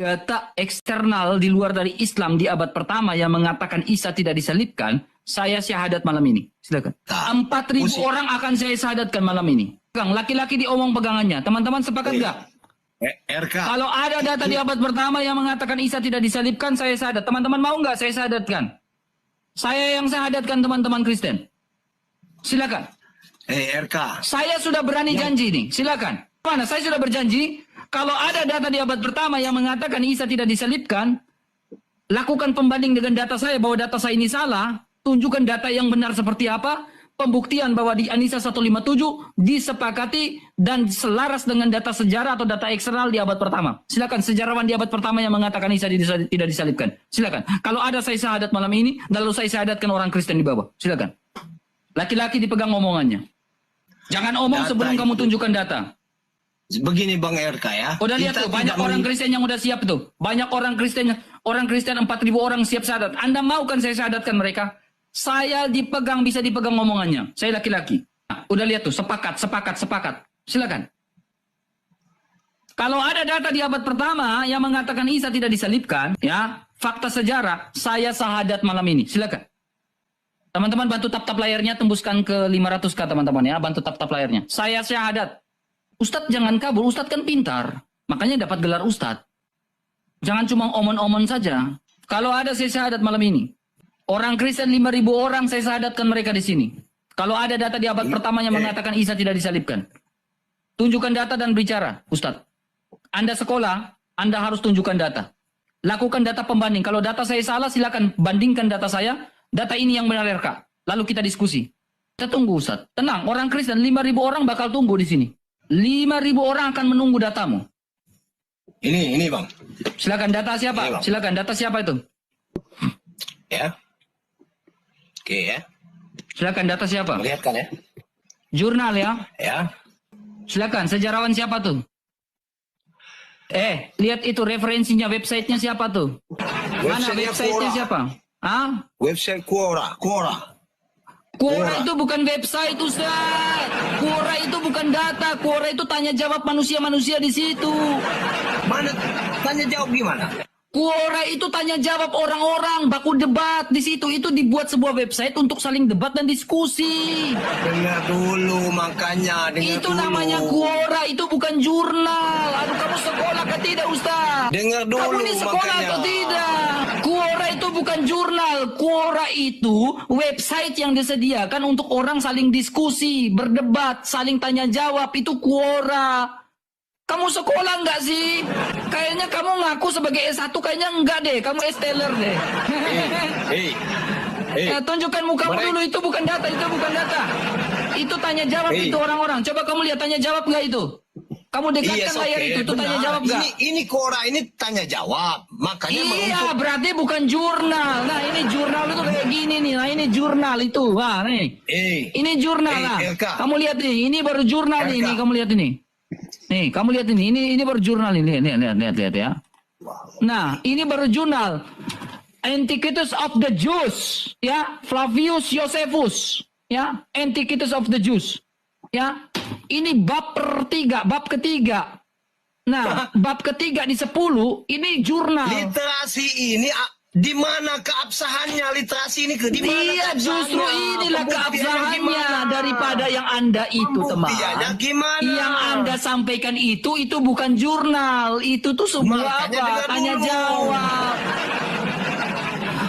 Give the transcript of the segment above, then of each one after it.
data eksternal di luar dari Islam di abad pertama yang mengatakan Isa tidak disalibkan, saya syahadat malam ini. Silakan. 4.000 orang akan saya syahadatkan malam ini. Laki-laki diomong pegangannya. Teman-teman sepakat nggak? RK. Kalau ada data di abad pertama yang mengatakan Isa tidak disalibkan, saya syahadat. Teman-teman mau nggak saya syahadatkan? Saya yang syahadatkan teman-teman Kristen. Silakan. RK. Saya sudah berani janji nih. Silakan. Mana? Saya sudah berjanji. Kalau ada data di abad pertama yang mengatakan Isa tidak disalibkan, lakukan pembanding dengan data saya bahwa data saya ini salah, tunjukkan data yang benar seperti apa, pembuktian bahwa di Anisa 157 disepakati dan selaras dengan data sejarah atau data eksternal di abad pertama. Silakan sejarawan di abad pertama yang mengatakan Isa tidak disalibkan. Silakan. Kalau ada saya syahadat malam ini, lalu saya syahadatkan orang Kristen di bawah. Silakan. Laki-laki dipegang omongannya. Jangan omong data sebelum kamu tunjukkan data. Begini Bang RK ya. Udah lihat tuh, banyak orang Kristen yang udah siap tuh. Banyak orang Kristen 4.000 orang siap syahadat. Anda mau kan saya syahadatkan mereka? Saya dipegang, bisa dipegang omongannya. Saya laki-laki. Nah, udah lihat tuh, sepakat. Silakan. Kalau ada data di abad pertama yang mengatakan Isa tidak disalibkan, ya, fakta sejarah, saya syahadat malam ini. Silakan. Teman-teman bantu tap-tap layarnya, tembuskan ke 500k teman-teman ya, bantu tap-tap layarnya. Saya syahadat. Ustadz jangan kabur, Ustadz kan pintar. Makanya dapat gelar Ustadz. Jangan cuma omon-omon saja. Kalau ada saya syahadat malam ini. Orang Kristen 5.000 orang saya syahadatkan mereka di sini. Kalau ada data di abad pertama yang mengatakan Isa tidak disalibkan. Tunjukkan data dan bicara, Ustadz. Anda sekolah, Anda harus tunjukkan data. Lakukan data pembanding. Kalau data saya salah, silakan bandingkan data saya. Data ini yang benar RK. Lalu kita diskusi. Kita tunggu Ustadz. Tenang, orang Kristen 5.000 orang bakal tunggu di sini. 5.000 orang akan menunggu datamu. Ini Bang. Silakan data siapa? Ini, silakan data siapa itu? Ya. Oke ya. Silakan data siapa? Lihat kan ya. Jurnal ya. Ya. Silakan sejarawan siapa tuh? Lihat itu referensinya, websitenya siapa tuh? Mana websitenya siapa? Ah? Website Quora. Quora itu bukan website Ustaz. Quora itu bukan data. Quora itu tanya jawab manusia-manusia di situ. Mana tanya jawab gimana? Quora itu tanya jawab orang-orang, baku debat di situ. Itu dibuat sebuah website untuk saling debat dan diskusi. Dengar dulu makanya. Itu namanya Quora, itu bukan jurnal. Aduh, kamu sekolah ke tidak Ustaz? Dengar dulu kamu ini sekolah makanya. atau tidak? Quora itu bukan jurnal. Quora itu website yang disediakan untuk orang saling diskusi, berdebat, saling tanya jawab. Itu Quora. Kamu sekolah enggak sih? Kayaknya kamu ngaku sebagai S1, kayaknya enggak deh. Kamu S-teller deh. Tunjukkan mukamu dulu, itu bukan data, Itu tanya jawab itu orang-orang. Coba kamu lihat tanya jawab enggak itu? Kamu dekatkan layar itu tanya jawab enggak? Ini Quora, ini tanya jawab. Makanya berarti bukan jurnal. Nah, ini jurnal itu kayak gini nih. Nah, ini jurnal itu. Wah, nih. Ini jurnal lah. Kamu lihat nih, ini baru jurnal nih, kamu lihat ini. Nih, kamu lihat ini baru jurnal ini. Lihat ya. Nah, ini baru jurnal. Antiquities of the Jews, ya, Flavius Josephus, ya, Antiquities of the Jews. Ya. Ini bab ketiga. Nah, bab ketiga di 10 ini jurnal. Literasi ini di mana keabsahannya literasi ini di mana? Iya, justru inilah keabsahannya daripada yang Anda itu, teman. Gimana? Yang Anda sampaikan itu bukan jurnal, itu tuh sebuah tanya jawab.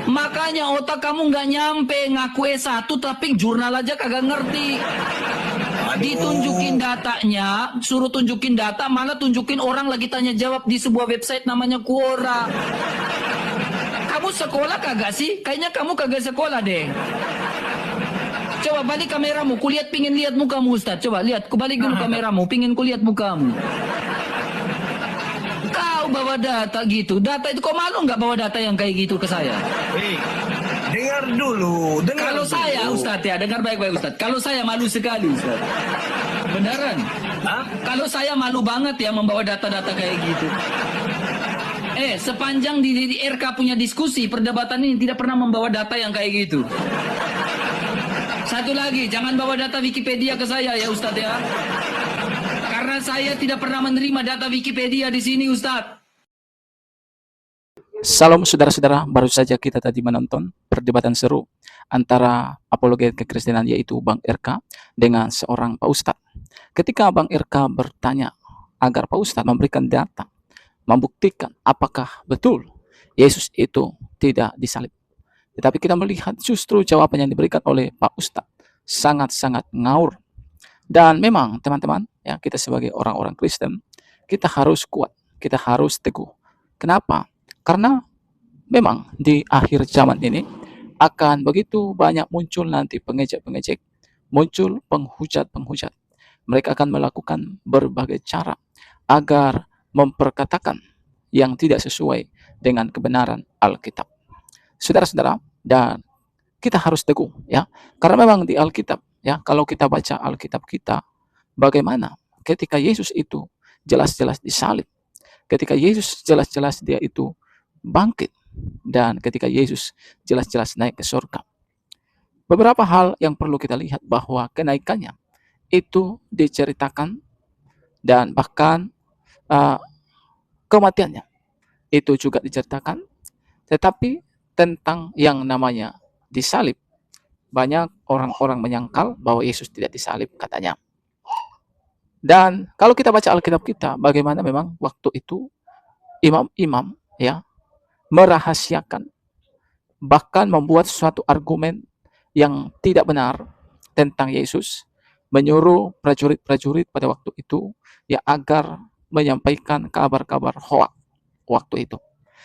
Makanya otak kamu nggak nyampe, ngaku S1 tapi jurnal aja kagak ngerti. Ditunjukin datanya, suruh tunjukin data, malah tunjukin orang lagi tanya jawab di sebuah website namanya Quora. Kamu sekolah kagak sih? Kayaknya kamu kagak sekolah deh. Coba balik kameramu, pingin lihat mukamu Ustaz. Coba lihat, kebalik dulu kameramu, pingin kulihat mukamu. Kau bawa data gitu, data itu kok malu nggak bawa data yang kayak gitu ke saya? Dengar dulu. Kalau saya Ustaz ya, dengar baik-baik Ustaz. Kalau saya malu sekali Ustaz. Beneran. Kalau saya malu banget ya membawa data-data kayak gitu. Sepanjang di RK punya diskusi, perdebatan ini tidak pernah membawa data yang kayak gitu. Satu lagi, jangan bawa data Wikipedia ke saya ya Ustadz ya. Karena saya tidak pernah menerima data Wikipedia di sini Ustadz. Salam saudara-saudara, baru saja kita tadi menonton perdebatan seru antara apologet kekristenan yaitu Bang RK dengan seorang Pak Ustadz. Ketika Bang RK bertanya agar Pak Ustadz memberikan data, membuktikan apakah betul Yesus itu tidak disalib. Tetapi kita melihat justru jawaban yang diberikan oleh Pak Ustadz sangat-sangat ngawur. Dan memang teman-teman, ya kita sebagai orang-orang Kristen, kita harus kuat, kita harus teguh. Kenapa? Karena memang di akhir zaman ini akan begitu banyak muncul nanti pengejek-pengejek, muncul penghujat-penghujat. Mereka akan melakukan berbagai cara agar memperkatakan yang tidak sesuai dengan kebenaran Alkitab. Saudara-saudara, dan kita harus teguh ya, karena memang di Alkitab ya, kalau kita baca Alkitab kita, bagaimana ketika Yesus itu jelas-jelas disalib, ketika Yesus jelas-jelas dia itu bangkit, dan ketika Yesus jelas-jelas naik ke surga. Beberapa hal yang perlu kita lihat bahwa kenaikannya itu diceritakan, dan bahkan kematiannya itu juga diceritakan. Tetapi tentang yang namanya disalib, banyak orang-orang menyangkal bahwa Yesus tidak disalib katanya. Dan kalau kita baca Alkitab kita, bagaimana memang waktu itu imam-imam ya merahasiakan, bahkan membuat suatu argumen yang tidak benar tentang Yesus, menyuruh prajurit-prajurit pada waktu itu ya agar menyampaikan kabar-kabar hoak waktu itu.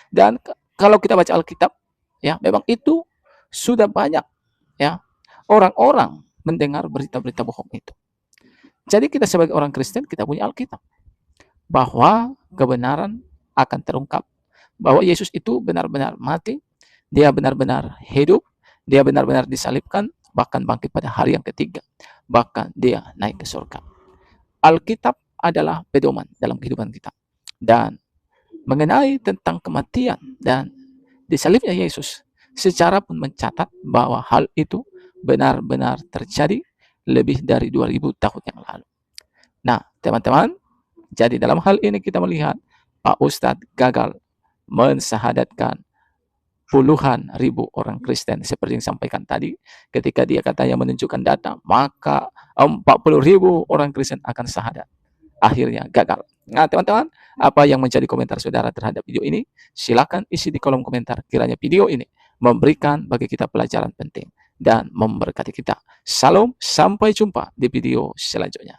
Dan kalau kita baca Alkitab ya, memang itu sudah banyak ya orang-orang mendengar berita-berita bohong itu. Jadi kita sebagai orang Kristen, kita punya Alkitab bahwa kebenaran akan terungkap, bahwa Yesus itu benar-benar mati, dia benar-benar hidup, dia benar-benar disalibkan, bahkan bangkit pada hari yang ketiga, bahkan dia naik ke surga. Alkitab adalah pedoman dalam kehidupan kita. Dan mengenai tentang kematian dan disalibnya Yesus, sejarah pun mencatat bahwa hal itu benar-benar terjadi lebih dari 2000 tahun yang lalu. Nah, teman-teman, jadi dalam hal ini kita melihat Pak Ustadz gagal mensahadatkan puluhan ribu orang Kristen seperti yang disampaikan tadi. Ketika dia katanya menunjukkan data, maka 40.000 orang Kristen akan syahadat. Akhirnya gagal. Nah, teman-teman, apa yang menjadi komentar saudara terhadap video ini? Silakan isi di kolom komentar. Kiranya video ini memberikan bagi kita pelajaran penting dan memberkati kita. Salam, sampai jumpa di video selanjutnya.